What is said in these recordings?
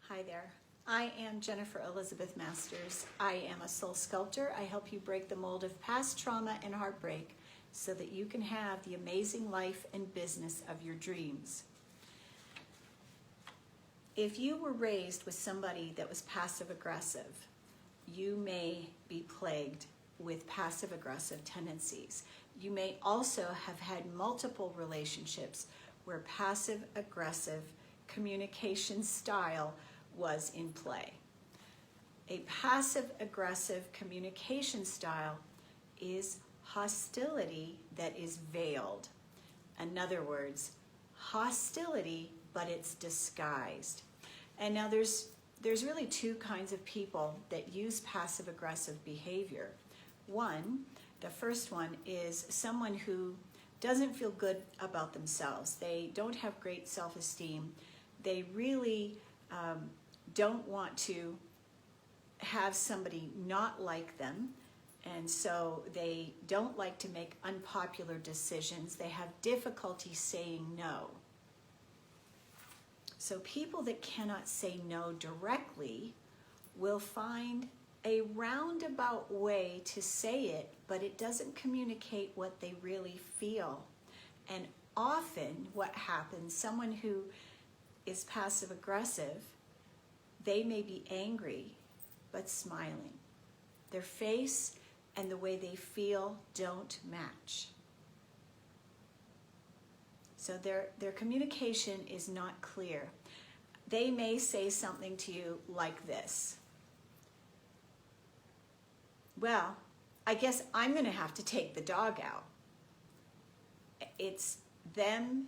Hi there. I am Jennifer Elizabeth Masters. I am a soul sculptor. I help you break the mold of past trauma and heartbreak so that you can have the amazing life and business of your dreams. If you were raised with somebody that was passive aggressive, you may be plagued with passive aggressive tendencies. You may also have had multiple relationships where passive aggressive communication style was in play. A passive-aggressive communication style is hostility that is veiled. In other words, hostility, but it's disguised. And now there's really two kinds of people that use passive-aggressive behavior. The first one is someone who doesn't feel good about themselves. They don't have great self-esteem. They really don't want to have somebody not like them, and so they don't like to make unpopular decisions. They have difficulty saying no. So people that cannot say no directly will find a roundabout way to say it, but it doesn't communicate what they really feel. And often what happens, someone who is passive aggressive, they may be angry, but smiling. Their face and the way they feel don't match. So their communication is not clear. They may say something to you like this: well, I guess I'm going to have to take the dog out. It's them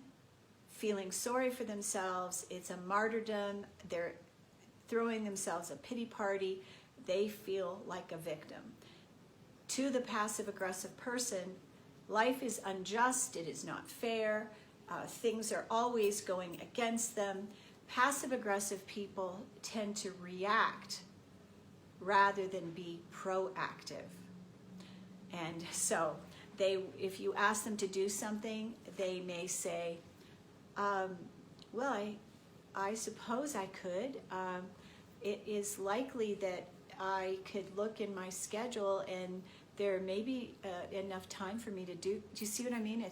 feeling sorry for themselves. It's a martyrdom. They're throwing themselves a pity party. They feel like a victim. To the passive-aggressive person, life is unjust. It is not fair. Things are always going against them. Passive-aggressive people tend to react rather than be proactive. And so if you ask them to do something, they may say, well, I suppose I could. It is likely that I could look in my schedule and there may be enough time for me to do. Do you see what I mean?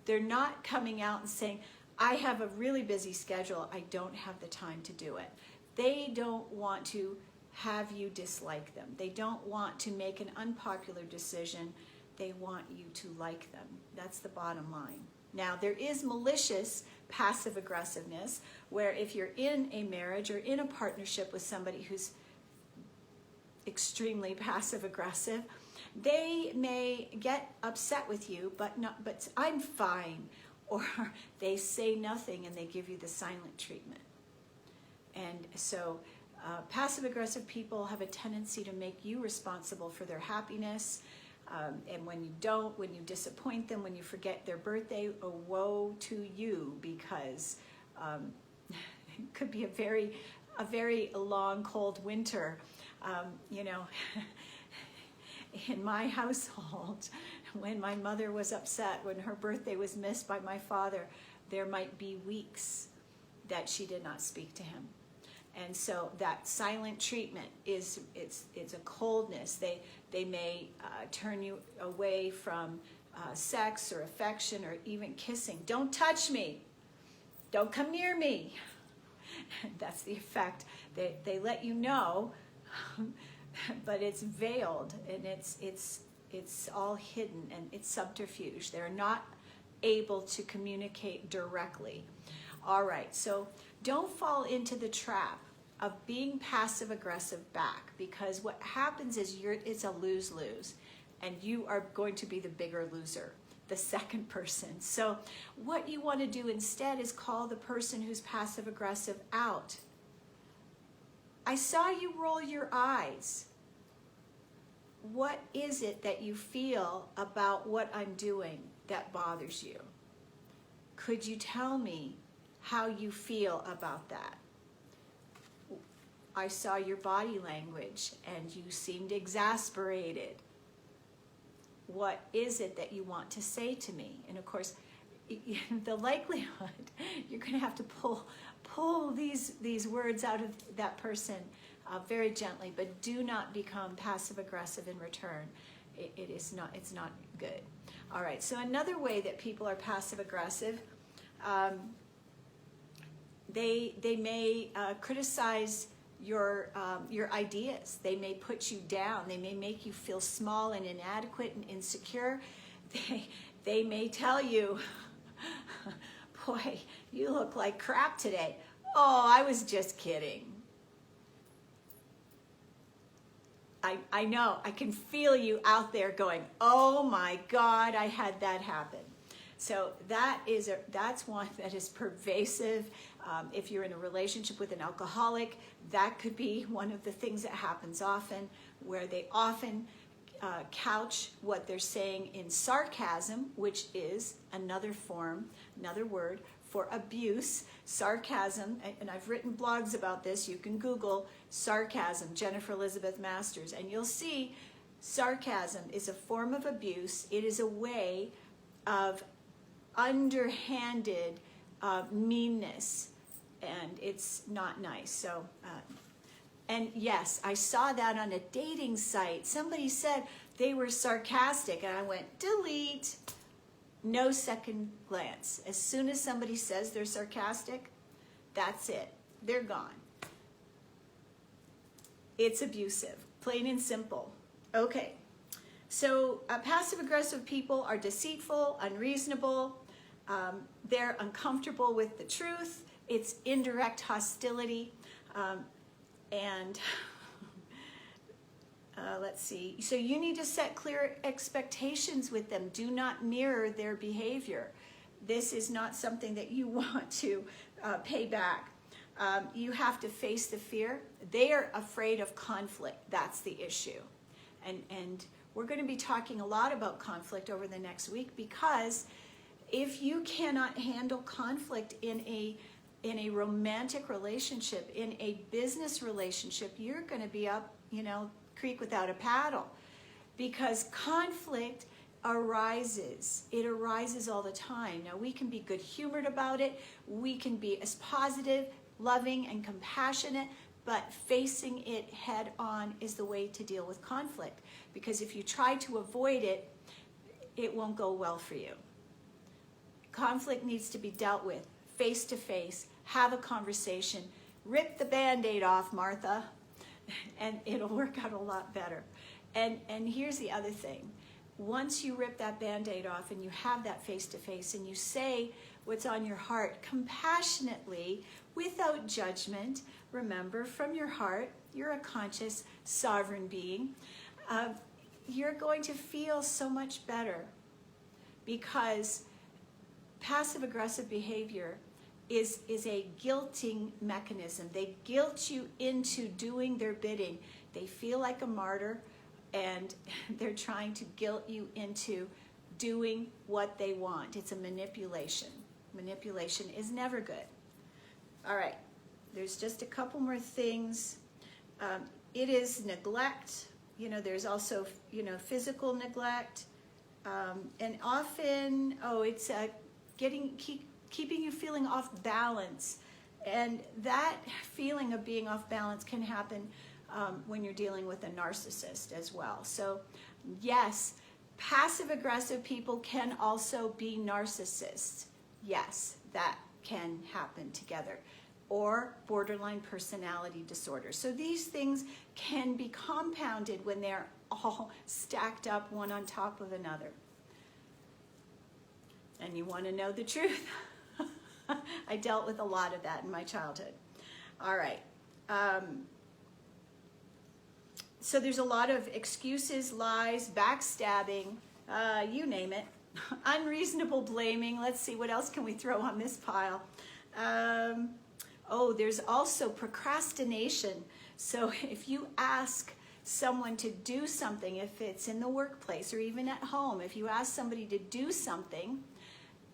They're not coming out and saying, I have a really busy schedule. I don't have the time to do it. They don't want to have you dislike them. They don't want to make an unpopular decision. They want you to like them. That's the bottom line. Now, there is malicious passive aggressiveness, where if you're in a marriage or in a partnership with somebody who's extremely passive aggressive, they may get upset with you, but I'm fine. Or they say nothing and they give you the silent treatment. And so passive aggressive people have a tendency to make you responsible for their happiness. And when you don't, when you disappoint them, when you forget their birthday, woe to you, because it could be a very long, cold winter. In my household, when my mother was upset, when her birthday was missed by my father, there might be weeks that she did not speak to him. And so that silent treatment it's a coldness. They may turn you away from sex or affection or even kissing. Don't touch me. Don't come near me. That's the effect. They let you know, but it's veiled and it's all hidden and it's subterfuge. They're not able to communicate directly. All right, so don't fall into the trap of being passive-aggressive back, because what happens is it's a lose-lose, and you are going to be the bigger loser, the second person. So what you want to do instead is call the person who's passive-aggressive out. I saw you roll your eyes. What is it that you feel about what I'm doing that bothers you? Could you tell me how you feel about that? I saw your body language and you seemed exasperated. What is it that you want to say to me? And of course, the likelihood you're going to have to pull these words out of that person very gently, but do not become passive aggressive in return. It's not good. All right, so another way that people are passive aggressive, they may criticize your ideas. They may put you down. They may make you feel small and inadequate and insecure. They may tell you, boy, you look like crap today. Oh, I was just kidding. I know, I can feel you out there going, oh my God, I had that happen. So that's one that is pervasive. If you're in a relationship with an alcoholic, that could be one of the things that happens often, where they often couch what they're saying in sarcasm, which is another word for abuse. Sarcasm, and I've written blogs about this. You can Google sarcasm, Jennifer Elizabeth Masters, and you'll see sarcasm is a form of abuse. It is a way of underhanded meanness, and it's not nice. So, and yes, I saw that on a dating site. Somebody said they were sarcastic, and I went, delete. No second glance. As soon as somebody says they're sarcastic, that's it. They're gone. It's abusive, plain and simple. Okay, so passive-aggressive people are deceitful, unreasonable. They're uncomfortable with the truth. It's indirect hostility. And let's see. So you need to set clear expectations with them. Do not mirror their behavior. This is not something that you want to pay back. You have to face the fear. They are afraid of conflict. That's the issue. And we're going to be talking a lot about conflict over the next week, because if you cannot handle conflict in a romantic relationship, in a business relationship, you're going to be up, creek without a paddle, because conflict arises. It arises all the time. Now, we can be good-humored about it. We can be as positive, loving, and compassionate, but facing it head on is the way to deal with conflict, because if you try to avoid it, it won't go well for you. Conflict needs to be dealt with face to face. Have a conversation. Rip the Band-Aid off, Martha, and it'll work out a lot better. And here's the other thing. Once you rip that Band-Aid off and you have that face-to-face and you say what's on your heart compassionately, without judgment, remember, from your heart, you're a conscious, sovereign being, you're going to feel so much better, because passive-aggressive behavior is a guilting mechanism. They guilt you into doing their bidding. They feel like a martyr, and they're trying to guilt you into doing what they want. It's a manipulation. Manipulation is never good. All right, there's just a couple more things. It is neglect. There's also, physical neglect. And often, it's keeping you feeling off balance. And that feeling of being off balance can happen when you're dealing with a narcissist as well. So yes, passive-aggressive people can also be narcissists. Yes, that can happen together. Or borderline personality disorder. So these things can be compounded when they're all stacked up one on top of another. And you want to know the truth? I dealt with a lot of that in my childhood. All right. So there's a lot of excuses, lies, backstabbing, you name it. Unreasonable blaming. Let's see, what else can we throw on this pile? There's also procrastination. So if you ask someone to do something, if it's in the workplace or even at home, if you ask somebody to do something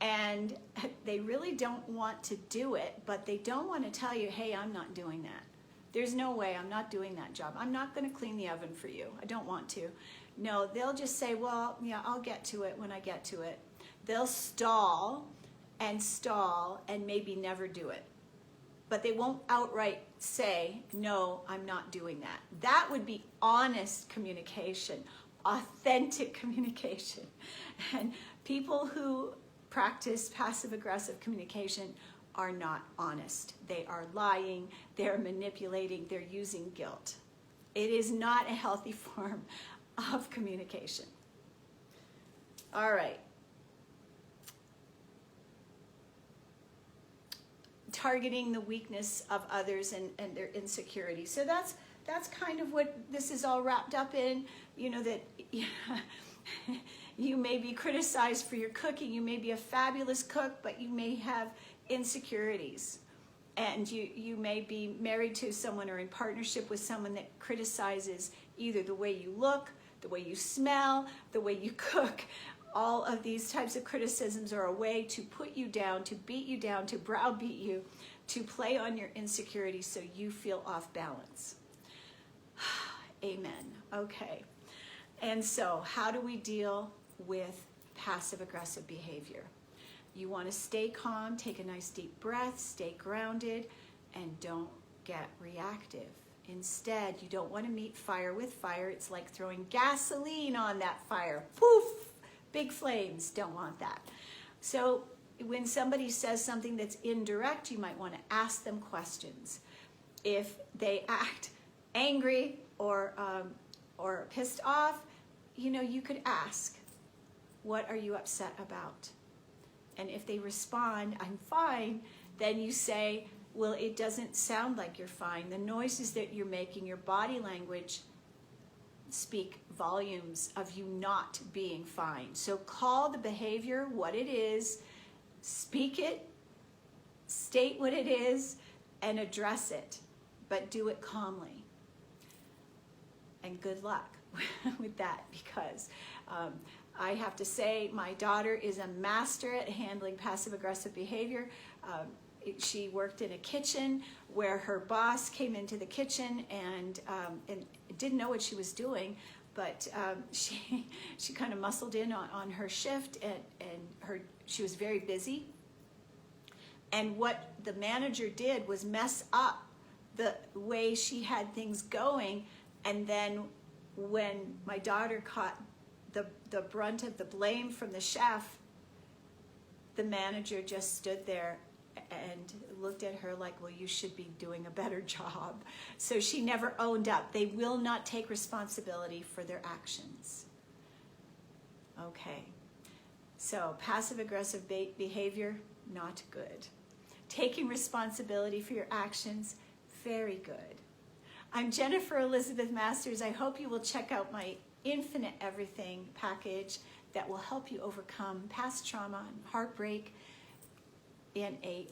and they really don't want to do it, but they don't want to tell you, hey, I'm not doing that. There's no way, I'm not doing that job. I'm not going to clean the oven for you. I don't want to. No, they'll just say, well, yeah, I'll get to it when I get to it. They'll stall and stall and maybe never do it. But they won't outright say, no, I'm not doing that. That would be honest communication, authentic communication. And people who practice passive-aggressive communication are not honest. They are lying, they're manipulating, they're using guilt. It is not a healthy form of communication. All right. Targeting the weakness of others and their insecurity. So that's kind of what this is all wrapped up in, you know, that you may be criticized for your cooking, you may be a fabulous cook, but you may have insecurities. And you may be married to someone or in partnership with someone that criticizes either the way you look, the way you smell, the way you cook. All of these types of criticisms are a way to put you down, to beat you down, to browbeat you, to play on your insecurities so you feel off balance. Amen. Okay. And so how do we deal with passive-aggressive behavior? You want to stay calm, take a nice deep breath, stay grounded, and don't get reactive. Instead, you don't want to meet fire with fire. It's like throwing gasoline on that fire. Poof! Big flames. Don't want that. So when somebody says something that's indirect, you might want to ask them questions. If they act angry or pissed off, you know, you could ask, what are you upset about? And if they respond, I'm fine, then you say, well, it doesn't sound like you're fine. The noises that you're making, your body language, speak volumes of you not being fine. So call the behavior what it is, speak it, state what it is, and address it, but do it calmly. And good luck with that, because I have to say my daughter is a master at handling passive-aggressive behavior. She worked in a kitchen where her boss came into the kitchen and didn't know what she was doing, but she kind of muscled in on her shift, and she was very busy. And what the manager did was mess up the way she had things going, and then when my daughter caught the brunt of the blame from the chef, the manager just stood there and looked at her like, well, you should be doing a better job. So she never owned up. They will not take responsibility for their actions. Okay. So passive-aggressive behavior, not good. Taking responsibility for your actions, very good. I'm Jennifer Elizabeth Masters. I hope you will check out my Infinite Everything package that will help you overcome past trauma and heartbreak in a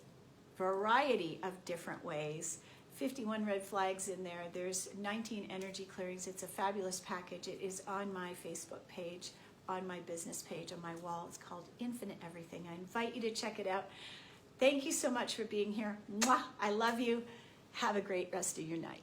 variety of different ways. 51 red flags in there. There's 19 energy clearings. It's a fabulous package. It is on my Facebook page, on my business page, on my wall. It's called Infinite Everything. I invite you to check it out. Thank you so much for being here. Mwah! I love you. Have a great rest of your night.